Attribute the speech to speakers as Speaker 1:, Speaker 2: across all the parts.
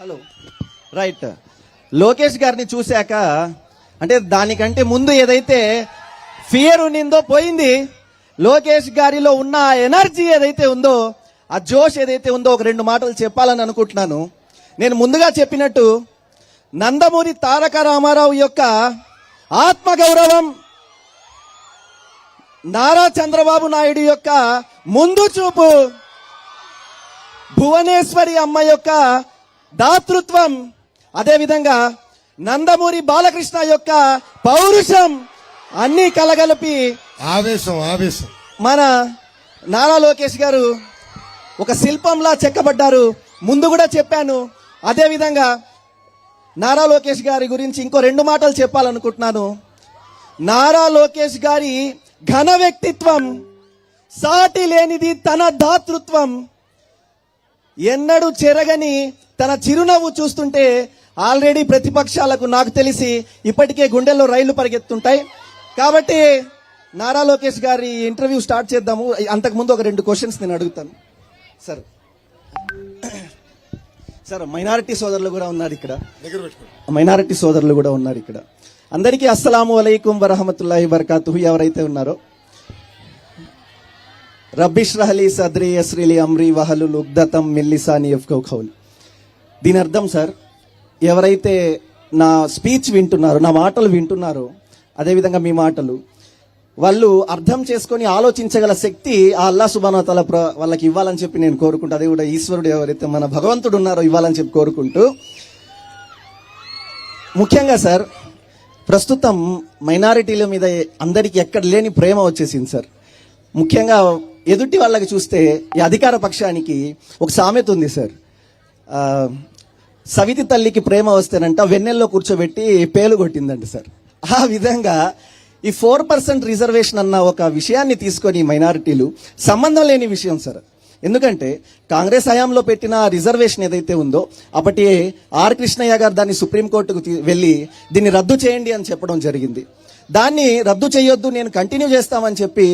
Speaker 1: Hello right. Lokesh గారిని చూశాక అంటే దానికంటే ముందు ఏదైతే ఫియర్ ఉన్నిందో పోయింది. లోకేష్ గారిలో ఉన్న ఎనర్జీ ఏదైతే ఉందో, ఆ జోష్ ఏదైతే ఉందో ఒక రెండు మాటలు చెప్పాలని అనుకుంటున్నాను. నేను ముందుగా చెప్పినట్టు నందమూరి తారక రామారావు యొక్క ఆత్మగౌరవం, నారా చంద్రబాబు నాయుడు యొక్క ముందు చూపు, భువనేశ్వరి అమ్మ యొక్క దాతృత్వం, అదేవిధంగా నందమూరి బాలకృష్ణ యొక్క పౌరుషం అన్ని కలగలిపి
Speaker 2: ఆవేశం
Speaker 1: మన నారా లోకేష్ గారు ఒక శిల్పంలా చెక్కబడ్డారు. ముందు కూడా చెప్పాను. అదేవిధంగా నారా లోకేష్ గారి గురించి ఇంకో రెండు మాటలు చెప్పాలనుకుంటున్నాను. నారా లోకేష్ గారి ఘన వ్యక్తిత్వం, సాటి లేనిది తన దాతృత్వం, ఎన్నడూ చెరగని తన చిరునవ్వు చూస్తుంటే ఆల్రెడీ ప్రతిపక్షాలకు నాకు తెలిసి ఇప్పటికే గుండెల్లో రైళ్లు పరిగెత్తుంటాయి. కాబట్టి నారా లోకేష్ గారి ఇంటర్వ్యూ స్టార్ట్ చేద్దాము. అంతకుముందు ఒక రెండు క్వశ్చన్స్ నేను అడుగుతాను. సార్ మైనారిటీ సోదరులు కూడా ఉన్నారు ఇక్కడ. అందరికీ అస్సలాము అలైకుం వరహమతుల్లాహి వబరకాతుహు. ఎవరైతే ఉన్నారో రబ్బిష్రహలి సద్రి యస్రిలి అమ్రి వహలుల్ ఉగ్దతం మిన్ లిసాని యఫ్కహు ఖౌలి. దీని అర్థం సార్, ఎవరైతే నా స్పీచ్ వింటున్నారో, నా మాటలు వింటున్నారో, అదేవిధంగా మీ మాటలు వాళ్ళు అర్థం చేసుకొని ఆలోచించగల శక్తి ఆ అల్లాహ్ సుబ్హానహు వ తఆలా వాళ్ళకి ఇవ్వాలని చెప్పి నేను కోరుకుంటూ, అదే కూడా ఈశ్వరుడు ఎవరైతే మన భగవంతుడు ఉన్నారో ఇవ్వాలని చెప్పి కోరుకుంటూ, ముఖ్యంగా సార్ ప్రస్తుతం మైనారిటీల మీద అందరికీ ఎక్కడ లేని ప్రేమ వచ్చేసింది సార్. ముఖ్యంగా ఎదుటి వాళ్ళకి చూస్తే ఈ అధికార పక్షానికి ఒక సామెత ఉంది సార్, సవితి తల్లికి ప్రేమ వస్తేనంట వెన్నెల్లో కూర్చోబెట్టి పేలు కొట్టిందంట సార్. ఆ విధంగా ఈ 4% రిజర్వేషన్ అన్న ఒక విషయాన్ని తీసుకొని మైనారిటీలు సంబంధం లేని విషయం సార్. ఎందుకంటే కాంగ్రెస్ హయాంలో పెట్టిన రిజర్వేషన్ ఏదైతే ఉందో అప్పటి ఆర్ కృష్ణయ్య గారు దాన్ని సుప్రీంకోర్టుకు వెళ్ళి దీన్ని రద్దు చేయండి అని చెప్పడం జరిగింది. దాన్ని రద్దు చేయొద్దు, నేను కంటిన్యూ చేస్తామని చెప్పి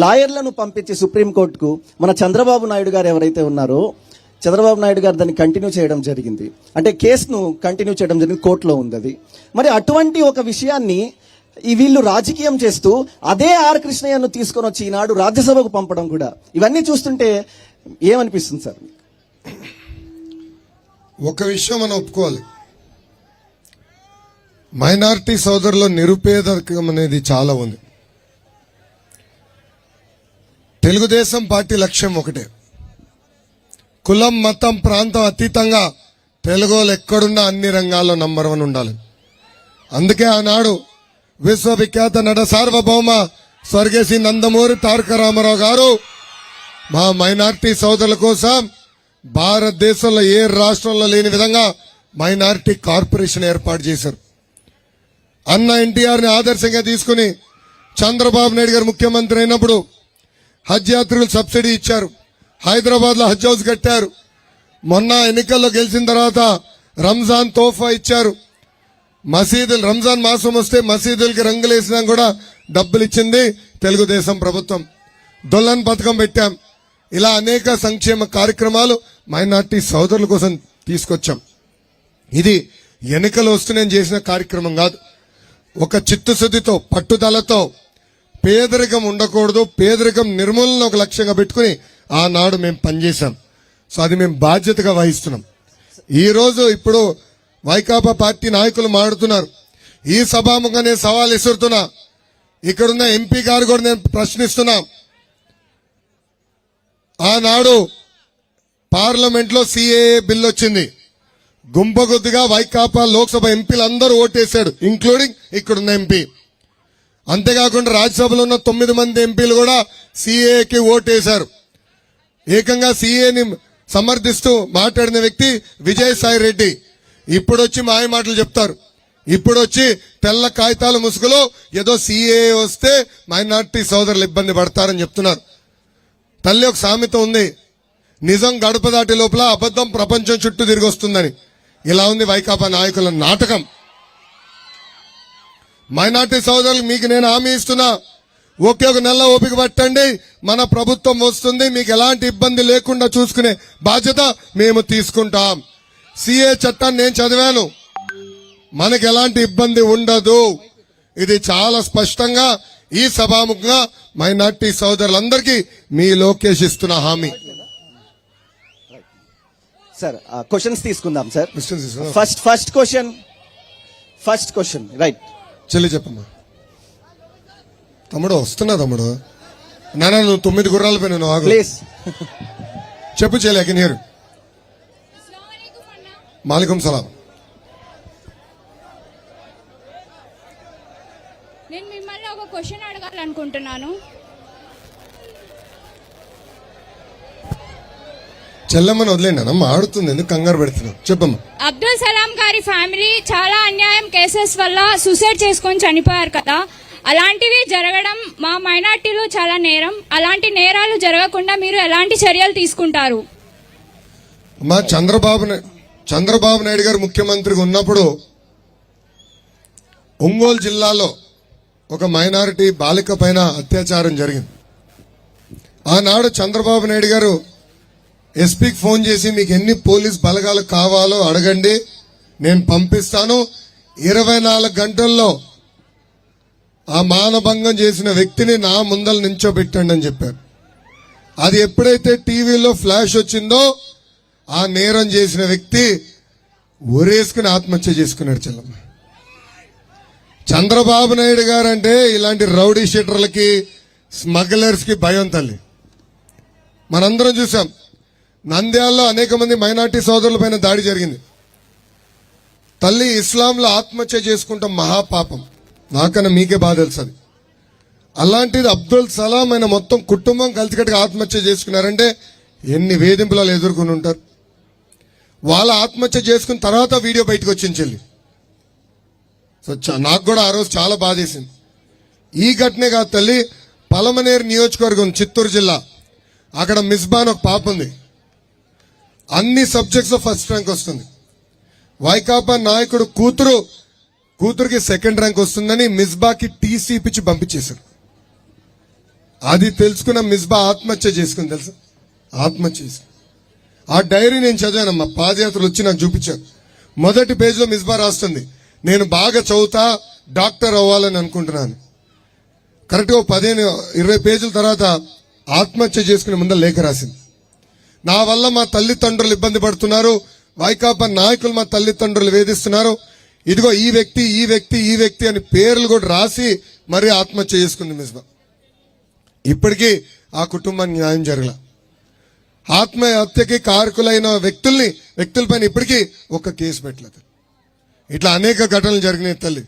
Speaker 1: లాయర్లను పంపించి సుప్రీంకోర్టుకు మన చంద్రబాబు నాయుడు గారు ఎవరైతే ఉన్నారో చంద్రబాబు నాయుడు గారు దాన్ని కంటిన్యూ చేయడం జరిగింది. అంటే కేసును కంటిన్యూ చేయడం జరిగింది, కోర్టులో ఉంది అది. మరి అటువంటి ఒక విషయాన్ని వీళ్ళు రాజకీయం చేస్తూ అదే ఆర్ కృష్ణయ్యను తీసుకొని వచ్చి ఈనాడు రాజ్యసభకు పంపడం కూడా, ఇవన్నీ చూస్తుంటే ఏమనిపిస్తుంది సార్?
Speaker 2: ఒక విషయం మనం ఒప్పుకోవాలి, మైనారిటీ సోదరుల నిరుపేదకం అనేది చాలా ఉంది. తెలుగుదేశం పార్టీ లక్ష్యం ఒకటే, కులం మతం ప్రాంతం అతీతంగా తెలుగోలు ఎక్కడున్నా అన్ని రంగాల్లో నంబర్ 1 ఉండాలి. అందుకే ఆనాడు విశ్వవిఖ్యాత నట సార్వభౌమ స్వర్గీయ నందమూరి తారక రామారావు గారు మా మైనారిటీ సోదరుల కోసం భారతదేశంలో ఏ రాష్ట్రంలో లేని విధంగా మైనారిటీ కార్పొరేషన్ ఏర్పాటు చేశారు. అన్న ఎన్టీఆర్ని ఆదర్శంగా తీసుకుని చంద్రబాబు నాయుడు గారు ముఖ్యమంత్రి అయినప్పుడు హజ్ యాత్రికులు సబ్సిడీ ఇచ్చారు, హైదరాబాద్ లో హజ్ హౌస్ కట్టారు. మొన్న ఎన్నికల్లో గెలిచిన తర్వాత రంజాన్ తోఫా ఇచ్చారు. మసీదులు రంజాన్ మాసం వస్తే మసీదులకి రంగులేసినా కూడా డబ్బులు ఇచ్చింది తెలుగుదేశం ప్రభుత్వం. దుల్హన్ పథకం పెట్టాం. ఇలా అనేక సంక్షేమ కార్యక్రమాలు మైనార్టీ సోదరుల కోసం తీసుకొచ్చాం. ఇది ఎన్నికలు వస్తూ నేను చేసిన కార్యక్రమం కాదు. ఒక చిత్తశుద్ధితో పట్టుదలతో పేదరికం ఉండకూడదు, పేదరికం నిర్మూలన ఒక లక్ష్యంగా పెట్టుకుని ఆనాడు మేము పనిచేశాం. సో అది మేము బాధ్యతగా వహిస్తున్నాం. ఈ రోజు ఇప్పుడు వైకాపా పార్టీ నాయకులు మాట్లాడుతున్నారు. ఈ సభాముఖంగా నేను సవాల్ విసురుతున్నా, ఇక్కడున్న ఎంపీ గారు కూడా నేను ప్రశ్నిస్తున్నా. ఆనాడు పార్లమెంట్ లో సిఏఏ బిల్ వచ్చింది, గుంపగుద్దిగా వైకాపా లోక్సభ ఎంపీలు అందరూ ఓటేశాడు, ఇంక్లూడింగ్ ఇక్కడున్న ఎంపీ. అంతేకాకుండా రాజ్యసభలో ఉన్న 9 మంది ఎంపీలు కూడా సిఏఏకి ఓటేశారు. ఏకంగా సిఏని సమర్థిస్తూ మాట్లాడిన వ్యక్తి విజయసాయి రెడ్డి ఇప్పుడు వచ్చి మాయ మాటలు చెప్తారు. ఇప్పుడు వచ్చి తెల్ల కాగితాల ముసుగులో ఏదో సిఏ వస్తే మైనార్టీ సోదరులు ఇబ్బంది పడతారని చెప్తున్నారు. తల్లి ఒక సామెత ఉంది, నిజం గడప దాటి లోపల అబద్ధం ప్రపంచం చుట్టూ తిరిగి వస్తుందని. ఇలా ఉంది వైకాపా నాయకుల నాటకం. మైనార్టీ సోదరులు మీకు నేను హామీ ఇస్తున్నా, ఒకే ఒక నెల ఓపిక పట్టండి, మన ప్రభుత్వం వస్తుంది, మీకు ఎలాంటి ఇబ్బంది లేకుండా చూసుకునే బాధ్యత మేము తీసుకుంటాం. సిఏ చట్టాన్ని నేను చదివాను. మనకు ఎలాంటి ఇబ్బంది ఉండదు. ఇది చాలా స్పష్టంగా ఈ సభాముఖంగా మైనార్టీ సోదరులందరికీ మీ లోకేష్ ఇస్తున్న హామీ.
Speaker 1: సార్ క్వశ్చన్స్ తీసుకుందాం సార్.
Speaker 2: Questions తీసుకుందాం.
Speaker 1: First question right.
Speaker 2: చెల్లి చెప్పమ్మా. తమ్ముడు వస్తున్నా తమ్ముడు. నాన్న నువ్వు 9 గుర్రాల పైన నువ్వు ఆగు.
Speaker 1: ప్లీజ్.
Speaker 2: చెప్పు చెల్లి, ఐ కెన్ హియర్. మాలికుం సలాం.
Speaker 3: నేను మిమ్మల్ని ఒక క్వశ్చన్ అడగాలనుకుంటున్నాను.
Speaker 2: చెల్లమ్మని వదిలేండి అమ్మ, ఆడుతుంది, ఎందుకు కంగారు పెడుతున్నావు? చెప్పమ్మా.
Speaker 3: అబ్దుల్ సలాం గారి ఫ్యామిలీ చాలా అన్యాయం కేసెస్ వల్ల సూసైడ్ చేసుకొని చనిపోయారు కదా, అలాంటివి జరగడం మా మైనార్టీలో చాలా నేరం. అలాంటి నేరాలు జరగకుండా మీరు ఎలాంటి చర్యలు తీసుకుంటారు?
Speaker 2: మా చంద్రబాబు నాయుడు గారు ముఖ్యమంత్రిగా ఉన్నప్పుడు ఒంగోలు జిల్లాలో ఒక మైనారిటీ బాలిక పైన అత్యాచారం జరిగింది. ఆనాడు చంద్రబాబు నాయుడు గారు ఎస్పీకి ఫోన్ చేసి మీకు ఎన్ని పోలీస్ బలగాలు కావాలో అడగండి, నేను పంపిస్తాను, 24 గంటల్లో ఆ మానభంగం చేసిన వ్యక్తిని నా ముందర నించోబెట్టండి అని చెప్పారు. అది ఎప్పుడైతే టీవీలో ఫ్లాష్ వచ్చిందో ఆ నేరం చేసిన వ్యక్తి ఊరేసుకుని ఆత్మహత్య చేసుకున్నాడు. చెల్లమ్మ, చంద్రబాబు నాయుడు గారు అంటే ఇలాంటి రౌడీ షీటర్లకి, స్మగ్లర్స్ కి భయం తల్లి. మనందరం చూసాం, నంద్యాలలో అనేక మంది మైనార్టీ సోదరుల పైన దాడి జరిగింది. తల్లి, ఇస్లాంలో ఆత్మహత్య చేసుకుంటాం మహాపాపం, నాకన్నా మీకే బాధ తెలుసు. అలాంటిది అబ్దుల్ సలాం అయిన మొత్తం కుటుంబం కలిసికట్టుగా ఆత్మహత్య చేసుకున్నారంటే ఎన్ని వేధింపులు ఎదుర్కొని ఉంటారు. వాళ్ళ ఆత్మహత్య చేసుకున్న తర్వాత వీడియో బయటకు వచ్చింది చెల్లి. సో నాకు కూడా ఆ రోజు చాలా బాధేసింది. ఈ ఘటనే కాదు తల్లి, పలమనేరు నియోజకవర్గం చిత్తూరు జిల్లా, అక్కడ మిస్బా అని ఒక పాప ఉంది. అన్ని సబ్జెక్ట్స్ లో ఫస్ట్ ర్యాంక్ వస్తుంది. వైకాపా నాయకుడు కూతురుకి సెకండ్ ర్యాంక్ వస్తుందని మిస్బాకి టీసీ ఇప్పించి పంపించేశారు. అది తెలుసుకున్న మిస్బా ఆత్మహత్య చేసుకుని తెలుసా, ఆత్మహత్య చేసుకుని. ఆ డైరీ నేను చదివానమ్మా, పాదయాత్రలు వచ్చి నాకు చూపించారు. మొదటి పేజీలో మిస్బా రాస్తుంది, నేను బాగా చదువుతా, డాక్టర్ అవ్వాలని అనుకుంటున్నాను. కరెక్ట్గా 15-20 పేజీల తర్వాత ఆత్మహత్య చేసుకునే ముందర లేఖ రాసింది. నా వల్ల మా తల్లిదండ్రులు ఇబ్బంది పడుతున్నారు, వైకాపా నాయకులు మా తల్లిదండ్రులు వేధిస్తున్నారు, ఇదిగో ఈ వ్యక్తి ఈ వ్యక్తి ఈ వ్యక్తి అని పేర్లు కూడా రాసి మరీ ఆత్మహత్య చేసుకుంది మిస్బా. ఇప్పటికీ ఆ కుటుంబానికి న్యాయం జరగల. ఆత్మహత్యకి కారకులైన వ్యక్తులపైన ఇప్పటికీ ఒక్క కేసు పెట్టలేదు. ఇట్లా అనేక ఘటనలు జరిగినాయి తల్లి.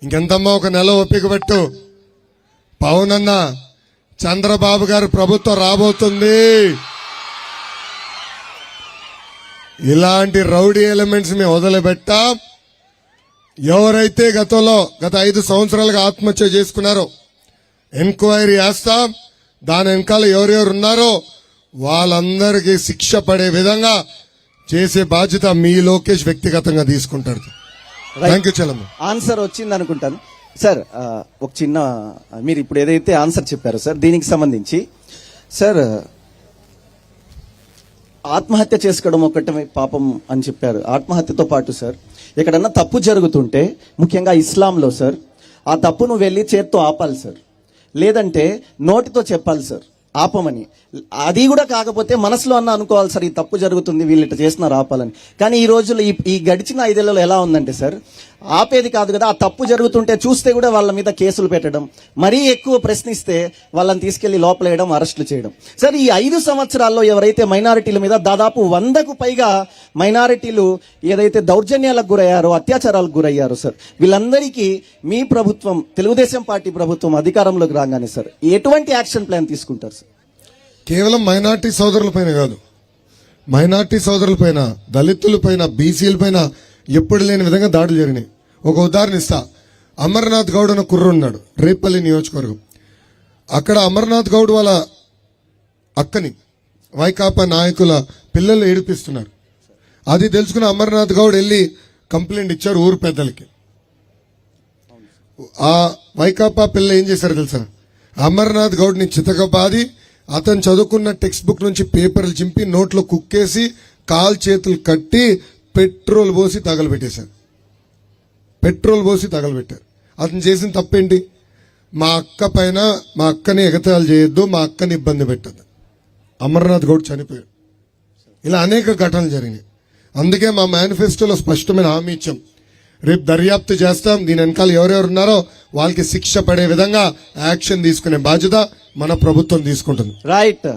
Speaker 2: ఇంకెంతమ్మా, ఒక నెల ఓపిక పెట్టు. పవన్ అన్న, చంద్రబాబు గారు ప్రభుత్వం రాబోతుంది. ఇలాంటి రౌడీ ఎలిమెంట్స్ మేము వదిలిపెట్టాం. ఎవరైతే గత 5 సంవత్సరాలుగా ఆత్మహత్య చేసుకున్నారో ఎంక్వైరీ చేస్తాం. దాని వెనకాల ఎవరెవరు ఉన్నారో వాళ్ళందరికీ శిక్ష పడే విధంగా చేసే బాధ్యత మీ లోకేష్ వ్యక్తిగతంగా తీసుకుంటాడు. Thank you Chellamma.
Speaker 1: ఆన్సర్ వచ్చింది అనుకుంటాను సార్. ఒక చిన్న, మీరు ఇప్పుడు ఏదైతే ఆన్సర్ చెప్పారో సార్, దీనికి సంబంధించి సార్, ఆత్మహత్య చేసుకోవడం ఒకటే పాపం అని చెప్పారు. ఆత్మహత్యతో పాటు సార్, ఎక్కడన్నా తప్పు జరుగుతుంటే ముఖ్యంగా ఇస్లాంలో సార్, ఆ తప్పును వెళ్ళి చేత్తో ఆపాలి సార్, లేదంటే నోటితో చెప్పాలి సార్ ఆపమని. అది కూడా కాకపోతే మనసులో అన్న అనుకోవాలి సార్, ఈ తప్పు జరుగుతుంది, వీళ్ళు ఇట్లా చేస్తున్నారు ఆపాలని. కానీ ఈ రోజుల్లో ఈ గడిచిన 5 ఏళ్లలో ఎలా ఉందంటే సార్, ఆపేది కాదు కదా, ఆ తప్పు జరుగుతుంటే చూస్తే కూడా వాళ్ళ మీద కేసులు పెట్టడం, మరీ ఎక్కువ ప్రశ్నిస్తే వాళ్ళని తీసుకెళ్లి లోపలేయడం, అరెస్టులు చేయడం. సార్, ఈ 5 సంవత్సరాల్లో ఎవరైతే మైనారిటీల మీద దాదాపు 100కు పైగా మైనారిటీలు ఏదైతే దౌర్జన్యాలకు గురయ్యారో, అత్యాచారాలకు గురయ్యారో సార్, వీళ్ళందరికీ మీ ప్రభుత్వం, తెలుగుదేశం పార్టీ ప్రభుత్వం అధికారంలోకి రాగానే సార్ ఎటువంటి యాక్షన్ ప్లాన్ తీసుకుంటారు సార్?
Speaker 2: కేవలం మైనార్టీ సోదరులపైన కాదు, మైనార్టీ సోదరులపైన, దళితులపైన, బీసీలపైన ఎప్పుడు లేని విధంగా దాడులు జరిగినాయి. ఒక ఉదాహరణ ఇస్తా. అమర్నాథ్ గౌడ్ అన్న కుర్ర ఉన్నాడు, రేపల్లి నియోజకవర్గం. అక్కడ అమర్నాథ్ గౌడ్ వాళ్ళ అక్కని వైకాపా నాయకుల పిల్లలు ఏడిపిస్తున్నారు. అది తెలుసుకున్న అమర్నాథ్ గౌడ్ వెళ్ళి కంప్లైంట్ ఇచ్చారు ఊరు పెద్దలకి. ఆ వైకాపా పిల్ల ఏం చేశారు తెలుసా, అమర్నాథ్ గౌడ్ ని చితకబాది అతను చదువుకున్న టెక్స్ట్ బుక్ నుంచి పేపర్లు చింపి నోట్లో కుక్కేసి కాలు చేతులు కట్టి పెట్రోల్ పోసి తగలబెట్టేశారు. అతను చేసిన తప్పేంటి? మా అక్క పైన మా అక్కని ఎగతాళి చేయొద్దు, మా అక్కని ఇబ్బంది పెట్టద్దు. అమర్నాథ్ గౌడ్ చనిపోయాడు. ఇలా అనేక ఘటనలు జరిగినాయి. అందుకే మా మేనిఫెస్టోలో స్పష్టమైన హామీ ఇచ్చాం, రేపు దర్యాప్తు చేస్తాం, దీని వెనకాల ఎవరెవరు ఉన్నారో వాళ్ళకి శిక్ష పడే విధంగా యాక్షన్ తీసుకునే బాధ్యత మన ప్రభుత్వం తీసుకుంటుంది.
Speaker 1: రైట్.